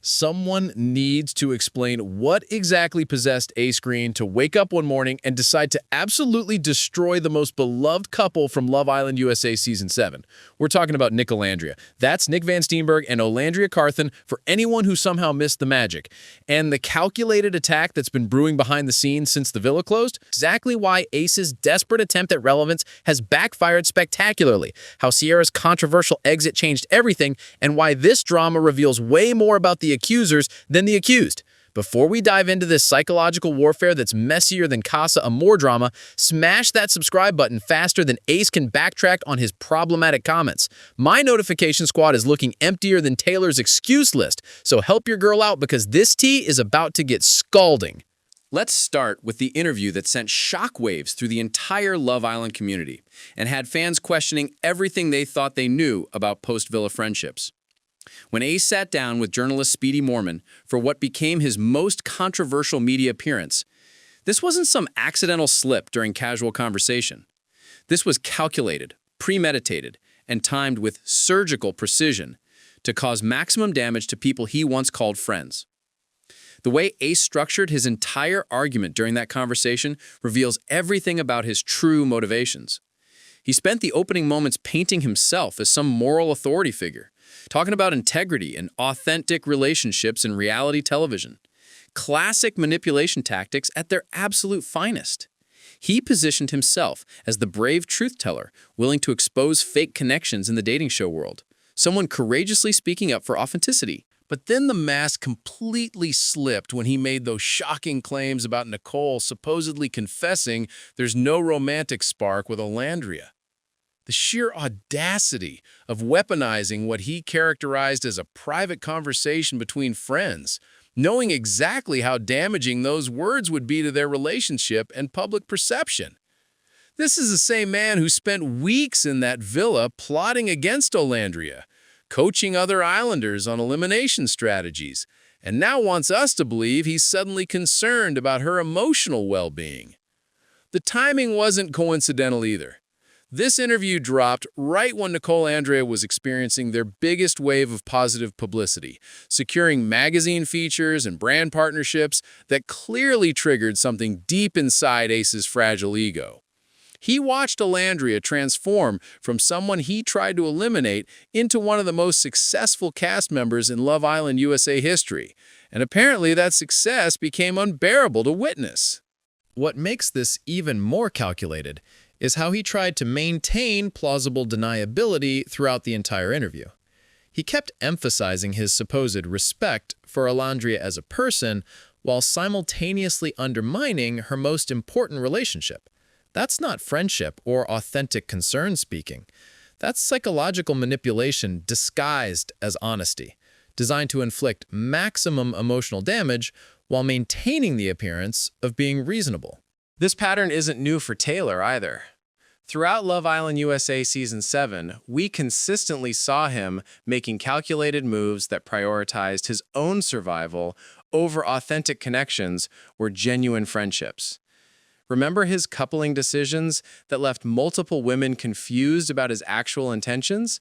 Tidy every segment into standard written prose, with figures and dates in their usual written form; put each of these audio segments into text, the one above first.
Someone needs to explain what exactly possessed Ace Green to wake up one morning and decide to absolutely destroy the most beloved couple from Love Island USA Season 7. We're talking about Nicolandria. That's Nick Vansteenberghe and Olandria Carthen for anyone who somehow missed the magic. And the calculated attack that's been brewing behind the scenes since the villa closed, exactly why Ace's desperate attempt at relevance has backfired spectacularly, how Sierra's controversial exit changed everything, and why this drama reveals way more about the accusers than the accused. Before we dive into this psychological warfare that's messier than Casa Amor drama, smash that subscribe button faster than Ace can backtrack on his problematic comments. My notification squad is looking emptier than Taylor's excuse list, so help your girl out because this tea is about to get scalding. Let's start with the interview that sent shockwaves through the entire Love Island community and had fans questioning everything they thought they knew about post-villa friendships. When Ace sat down with journalist Speedy Morman for what became his most controversial media appearance, this wasn't some accidental slip during casual conversation. This was calculated, premeditated, and timed with surgical precision to cause maximum damage to people he once called friends. The way Ace structured his entire argument during that conversation reveals everything about his true motivations. He spent the opening moments painting himself as some moral authority figure, talking about integrity and authentic relationships in reality television. Classic manipulation tactics at their absolute finest. He positioned himself as the brave truth-teller, willing to expose fake connections in the dating show world, someone courageously speaking up for authenticity. But then the mask completely slipped when he made those shocking claims about Nicole supposedly confessing there's no romantic spark with Olandria. The sheer audacity of weaponizing what he characterized as a private conversation between friends, knowing exactly how damaging those words would be to their relationship and public perception. This is the same man who spent weeks in that villa plotting against Olandria, coaching other islanders on elimination strategies, and now wants us to believe he's suddenly concerned about her emotional well-being. The timing wasn't coincidental either. This interview dropped right when Nicolandria was experiencing their biggest wave of positive publicity, securing magazine features and brand partnerships that clearly triggered something deep inside Ace's fragile ego. He watched Olandria transform from someone he tried to eliminate into one of the most successful cast members in Love Island USA history, and apparently that success became unbearable to witness. What makes this even more calculated is how he tried to maintain plausible deniability throughout the entire interview. He kept emphasizing his supposed respect for Olandria as a person while simultaneously undermining her most important relationship. That's not friendship or authentic concern speaking. That's psychological manipulation disguised as honesty, designed to inflict maximum emotional damage while maintaining the appearance of being reasonable. This pattern isn't new for Taylor either. Throughout Love Island USA Season 7, we consistently saw him making calculated moves that prioritized his own survival over authentic connections or genuine friendships. Remember his coupling decisions that left multiple women confused about his actual intentions?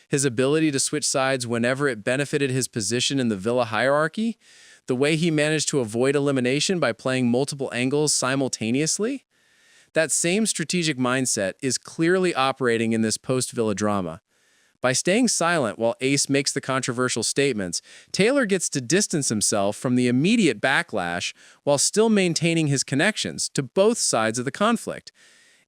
His ability to switch sides whenever it benefited his position in the villa hierarchy? The way he managed to avoid elimination by playing multiple angles simultaneously? That same strategic mindset is clearly operating in this post-villa drama. By staying silent while Ace makes the controversial statements, Taylor gets to distance himself from the immediate backlash while still maintaining his connections to both sides of the conflict.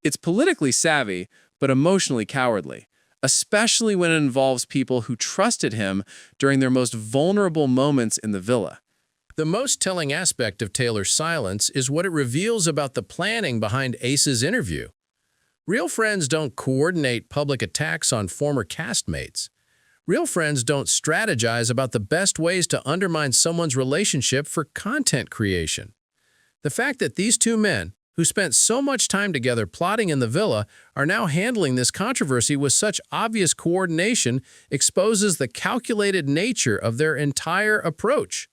It's politically savvy, but emotionally cowardly, especially when it involves people who trusted him during their most vulnerable moments in the villa. The most telling aspect of Taylor's silence is what it reveals about the planning behind Ace's interview. Real friends don't coordinate public attacks on former castmates. Real friends don't strategize about the best ways to undermine someone's relationship for content creation. The fact that these two men, who spent so much time together plotting in the villa, are now handling this controversy with such obvious coordination exposes the calculated nature of their entire approach.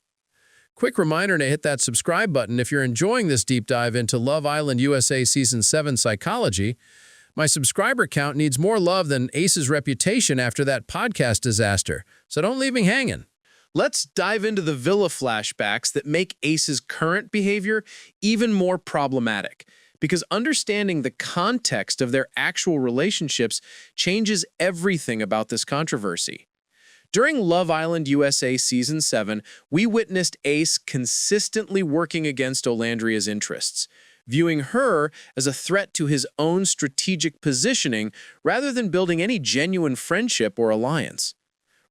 Quick reminder to hit that subscribe button if you're enjoying this deep dive into Love Island USA Season 7 psychology. My subscriber count needs more love than Ace's reputation after that podcast disaster, so don't leave me hanging. Let's dive into the villa flashbacks that make Ace's current behavior even more problematic, because understanding the context of their actual relationships changes everything about this controversy. During Love Island USA Season 7, we witnessed Ace consistently working against Olandria's interests, viewing her as a threat to his own strategic positioning rather than building any genuine friendship or alliance.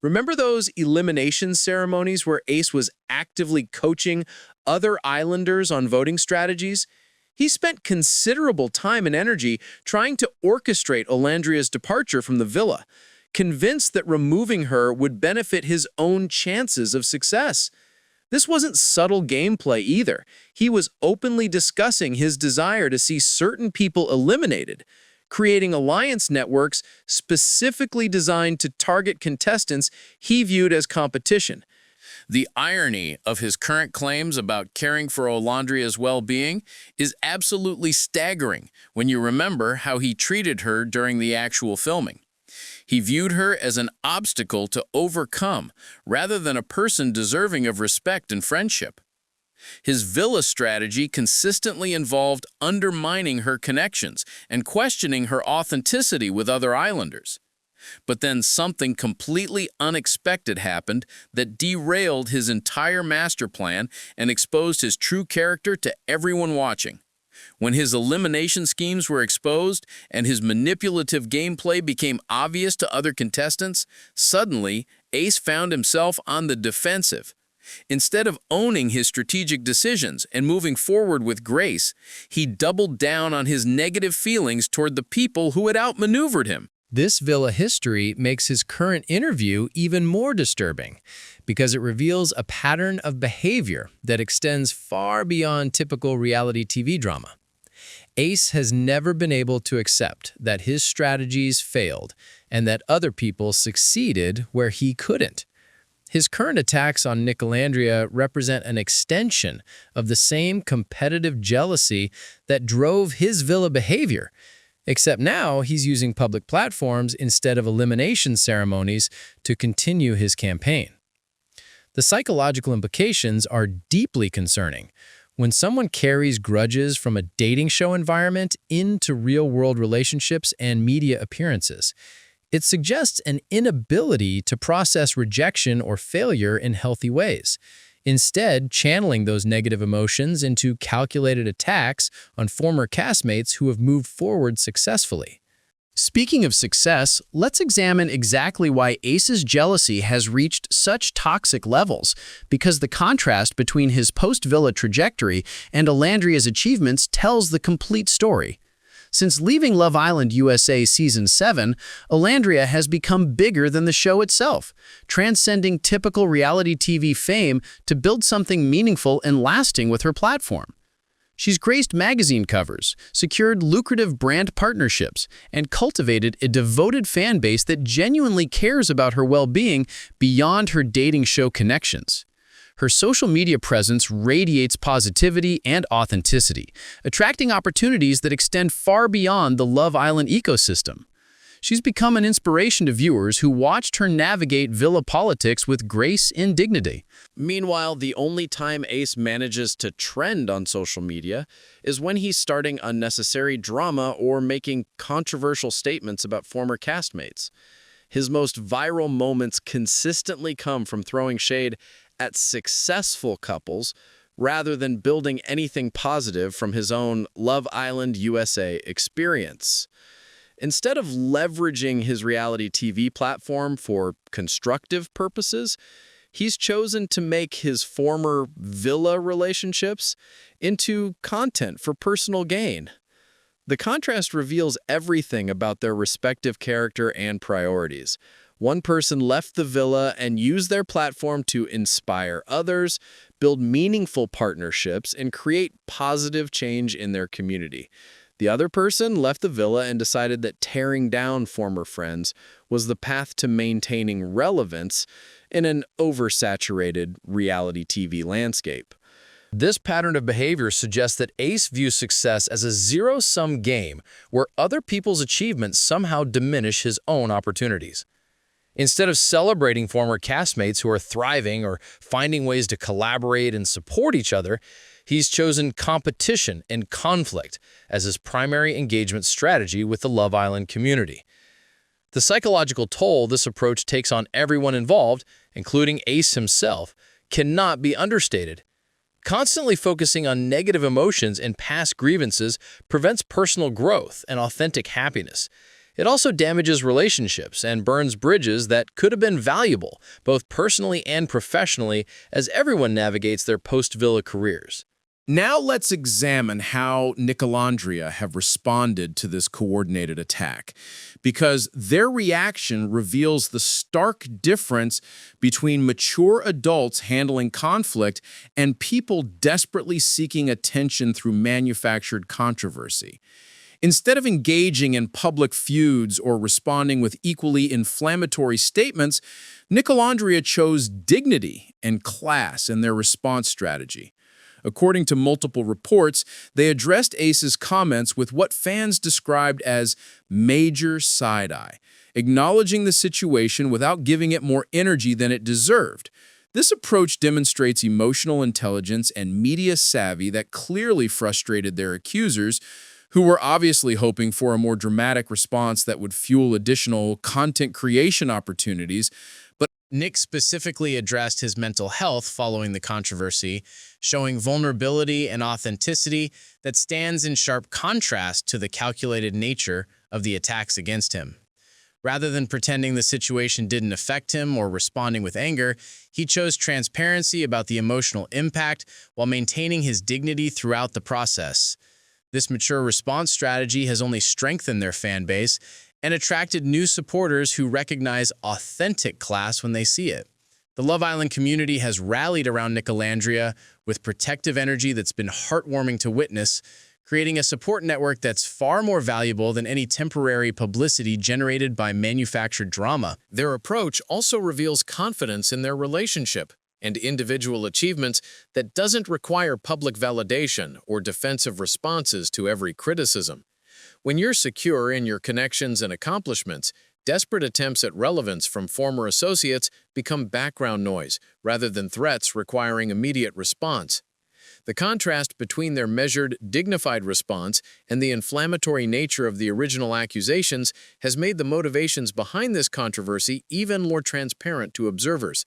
Remember those elimination ceremonies where Ace was actively coaching other islanders on voting strategies? He spent considerable time and energy trying to orchestrate Olandria's departure from the villa, convinced that removing her would benefit his own chances of success. This wasn't subtle gameplay either. He was openly discussing his desire to see certain people eliminated, creating alliance networks specifically designed to target contestants he viewed as competition. The irony of his current claims about caring for Olandria's well-being is absolutely staggering when you remember how he treated her during the actual filming. He viewed her as an obstacle to overcome rather than a person deserving of respect and friendship. His villa strategy consistently involved undermining her connections and questioning her authenticity with other islanders. But then something completely unexpected happened that derailed his entire master plan and exposed his true character to everyone watching. When his elimination schemes were exposed and his manipulative gameplay became obvious to other contestants, suddenly Ace found himself on the defensive. Instead of owning his strategic decisions and moving forward with grace, he doubled down on his negative feelings toward the people who had outmaneuvered him. This villa history makes his current interview even more disturbing because it reveals a pattern of behavior that extends far beyond typical reality TV drama. Ace has never been able to accept that his strategies failed and that other people succeeded where he couldn't. His current attacks on Nicolandria represent an extension of the same competitive jealousy that drove his villa behavior, except now he's using public platforms instead of elimination ceremonies to continue his campaign. The psychological implications are deeply concerning. When someone carries grudges from a dating show environment into real-world relationships and media appearances, it suggests an inability to process rejection or failure in healthy ways, instead channeling those negative emotions into calculated attacks on former castmates who have moved forward successfully. Speaking of success, let's examine exactly why Ace's jealousy has reached such toxic levels, because the contrast between his post-villa trajectory and Olandria's achievements tells the complete story. Since leaving Love Island USA Season 7, Olandria has become bigger than the show itself, transcending typical reality TV fame to build something meaningful and lasting with her platform. She's graced magazine covers, secured lucrative brand partnerships, and cultivated a devoted fan base that genuinely cares about her well-being beyond her dating show connections. Her social media presence radiates positivity and authenticity, attracting opportunities that extend far beyond the Love Island ecosystem. She's become an inspiration to viewers who watched her navigate villa politics with grace and dignity. Meanwhile, the only time Ace manages to trend on social media is when he's starting unnecessary drama or making controversial statements about former castmates. His most viral moments consistently come from throwing shade at successful couples rather than building anything positive from his own Love Island USA experience. Instead of leveraging his reality TV platform for constructive purposes, he's chosen to make his former villa relationships into content for personal gain. The contrast reveals everything about their respective character and priorities. One person left the villa and used their platform to inspire others, build meaningful partnerships, and create positive change in their community. The other person left the villa and decided that tearing down former friends was the path to maintaining relevance in an oversaturated reality TV landscape. This pattern of behavior suggests that Ace views success as a zero-sum game where other people's achievements somehow diminish his own opportunities. Instead of celebrating former castmates who are thriving or finding ways to collaborate and support each other, he's chosen competition and conflict as his primary engagement strategy with the Love Island community. The psychological toll this approach takes on everyone involved, including Ace himself, cannot be understated. Constantly focusing on negative emotions and past grievances prevents personal growth and authentic happiness. It also damages relationships and burns bridges that could have been valuable, both personally and professionally, as everyone navigates their post-villa careers. Now let's examine how Nicolandria have responded to this coordinated attack, because their reaction reveals the stark difference between mature adults handling conflict and people desperately seeking attention through manufactured controversy. Instead of engaging in public feuds or responding with equally inflammatory statements, Nicolandria chose dignity and class in their response strategy. According to multiple reports, they addressed Ace's comments with what fans described as major side-eye, acknowledging the situation without giving it more energy than it deserved. This approach demonstrates emotional intelligence and media savvy that clearly frustrated their accusers, who were obviously hoping for a more dramatic response that would fuel additional content creation opportunities. But Nick specifically addressed his mental health following the controversy, showing vulnerability and authenticity that stands in sharp contrast to the calculated nature of the attacks against him. Rather than pretending the situation didn't affect him or responding with anger, he chose transparency about the emotional impact while maintaining his dignity throughout the process. This mature response strategy has only strengthened their fan base and attracted new supporters who recognize authentic class when they see it. The Love Island community has rallied around Nicolandria with protective energy that's been heartwarming to witness, creating a support network that's far more valuable than any temporary publicity generated by manufactured drama. their approach also reveals confidence in their relationship and individual achievements that doesn't require public validation or defensive responses to every criticism. When you're secure in your connections and accomplishments, desperate attempts at relevance from former associates become background noise rather than threats requiring immediate response. The contrast between their measured, dignified response and the inflammatory nature of the original accusations has made the motivations behind this controversy even more transparent to observers.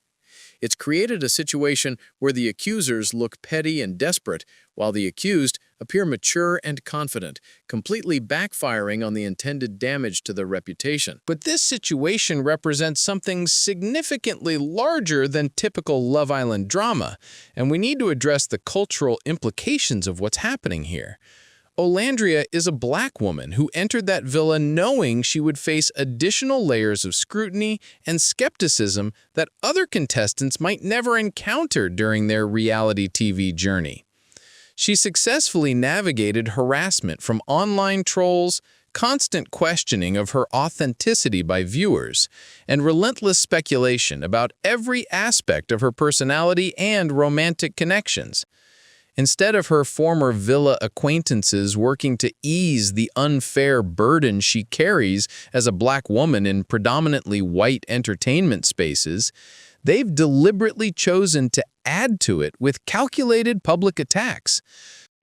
It's created a situation where the accusers look petty and desperate, while the accused appear mature and confident, completely backfiring on the intended damage to their reputation. But this situation represents something significantly larger than typical Love Island drama, and we need to address the cultural implications of what's happening here. Olandria is a black woman who entered that villa knowing she would face additional layers of scrutiny and skepticism that other contestants might never encounter during their reality TV journey. She successfully navigated harassment from online trolls, constant questioning of her authenticity by viewers, and relentless speculation about every aspect of her personality and romantic connections. Instead of her former villa acquaintances working to ease the unfair burden she carries as a black woman in predominantly white entertainment spaces, they've deliberately chosen to add to it with calculated public attacks.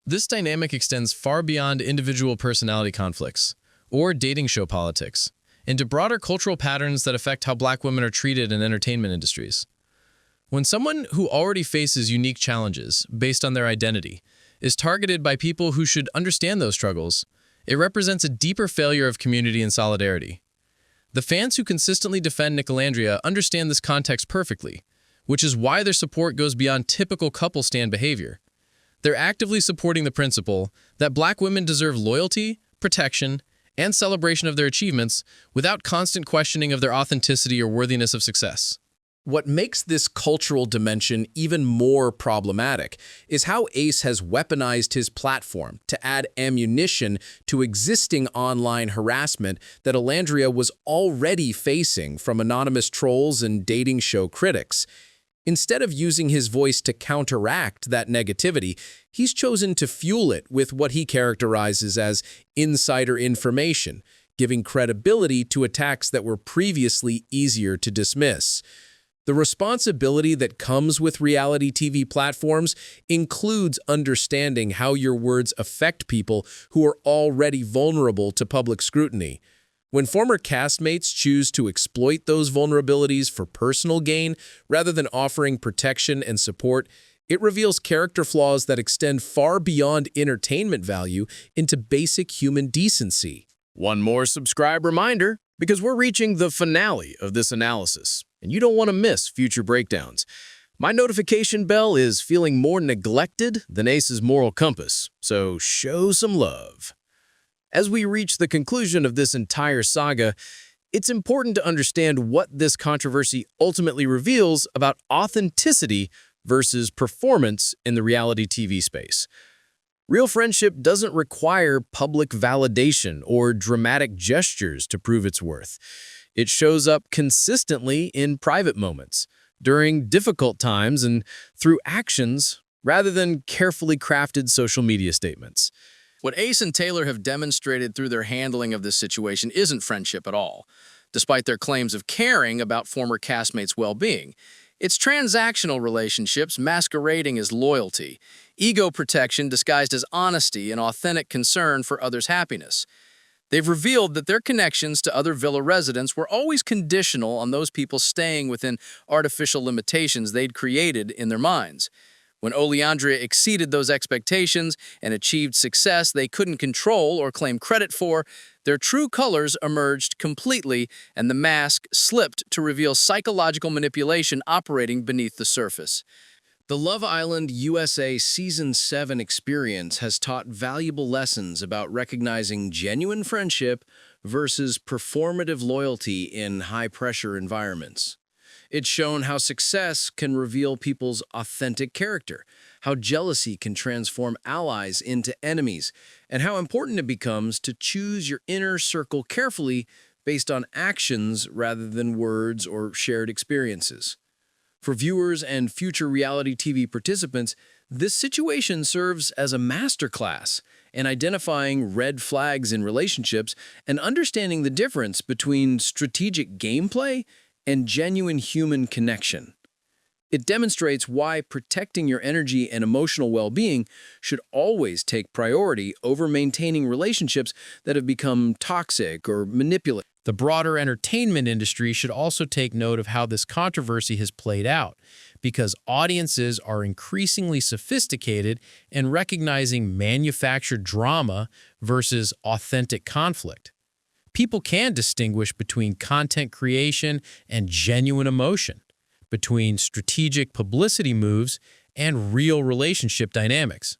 This dynamic extends far beyond individual personality conflicts or dating show politics into broader cultural patterns that affect how black women are treated in entertainment industries. When someone who already faces unique challenges based on their identity is targeted by people who should understand those struggles, it represents a deeper failure of community and solidarity. The fans who consistently defend Nicolandria understand this context perfectly, which is why their support goes beyond typical couple stand behavior. They're actively supporting the principle that black women deserve loyalty, protection, and celebration of their achievements without constant questioning of their authenticity or worthiness of success. What makes this cultural dimension even more problematic is how Ace has weaponized his platform to add ammunition to existing online harassment that Olandria was already facing from anonymous trolls and dating show critics. Instead of using his voice to counteract that negativity, he's chosen to fuel it with what he characterizes as insider information, giving credibility to attacks that were previously easier to dismiss. The responsibility that comes with reality TV platforms includes understanding how your words affect people who are already vulnerable to public scrutiny. When former castmates choose to exploit those vulnerabilities for personal gain rather than offering protection and support, it reveals character flaws that extend far beyond entertainment value into basic human decency. One more subscribe reminder, because we're reaching the finale of this analysis, and you don't want to miss future breakdowns. My notification bell is feeling more neglected than Ace's moral compass, so show some love. As we reach the conclusion of this entire saga, it's important to understand what this controversy ultimately reveals about authenticity versus performance in the reality TV space. Real friendship doesn't require public validation or dramatic gestures to prove its worth. It shows up consistently in private moments, during difficult times, and through actions rather than carefully crafted social media statements. What Ace and Taylor have demonstrated through their handling of this situation isn't friendship at all, despite their claims of caring about former castmates' well-being. It's transactional relationships masquerading as loyalty, ego protection disguised as honesty and authentic concern for others' happiness. They've revealed that their connections to other villa residents were always conditional on those people staying within artificial limitations they'd created in their minds. When Olandria exceeded those expectations and achieved success they couldn't control or claim credit for, their true colors emerged completely and the mask slipped to reveal psychological manipulation operating beneath the surface. The Love Island USA Season 7 experience has taught valuable lessons about recognizing genuine friendship versus performative loyalty in high-pressure environments. It's shown how success can reveal people's authentic character, how jealousy can transform allies into enemies, and how important it becomes to choose your inner circle carefully based on actions rather than words or shared experiences. For viewers and future reality TV participants, this situation serves as a masterclass in identifying red flags in relationships and understanding the difference between strategic gameplay and genuine human connection. It demonstrates why protecting your energy and emotional well-being should always take priority over maintaining relationships that have become toxic or manipulative. The broader entertainment industry should also take note of how this controversy has played out, because audiences are increasingly sophisticated in recognizing manufactured drama versus authentic conflict. People can distinguish between content creation and genuine emotion, between strategic publicity moves and real relationship dynamics.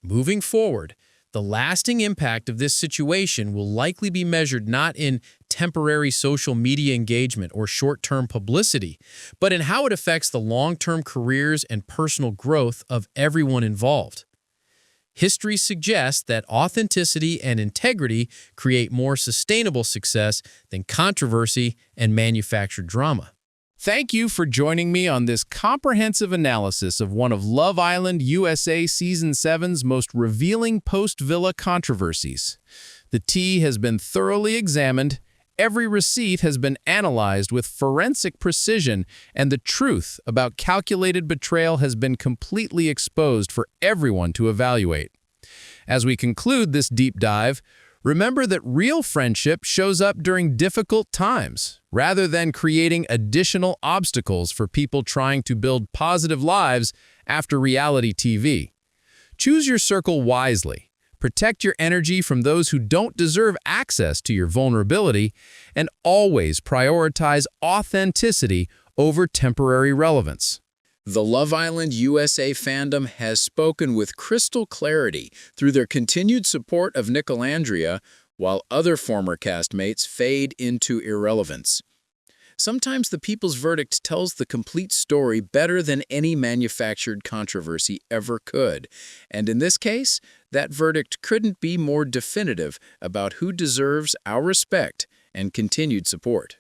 Moving forward, the lasting impact of this situation will likely be measured not in temporary social media engagement or short-term publicity, but in how it affects the long-term careers and personal growth of everyone involved. History suggests that authenticity and integrity create more sustainable success than controversy and manufactured drama. Thank you for joining me on this comprehensive analysis of one of Love Island USA Season 7's most revealing post-villa controversies. The tea has been thoroughly examined, every receipt has been analyzed with forensic precision, and the truth about calculated betrayal has been completely exposed for everyone to evaluate. As we conclude this deep dive, remember that real friendship shows up during difficult times, rather than creating additional obstacles for people trying to build positive lives after reality TV. Choose your circle wisely. Protect your energy from those who don't deserve access to your vulnerability, and always prioritize authenticity over temporary relevance. The Love Island USA fandom has spoken with crystal clarity through their continued support of Nicolandria, while other former castmates fade into irrelevance. Sometimes the people's verdict tells the complete story better than any manufactured controversy ever could, and in this case, that verdict couldn't be more definitive about who deserves our respect and continued support.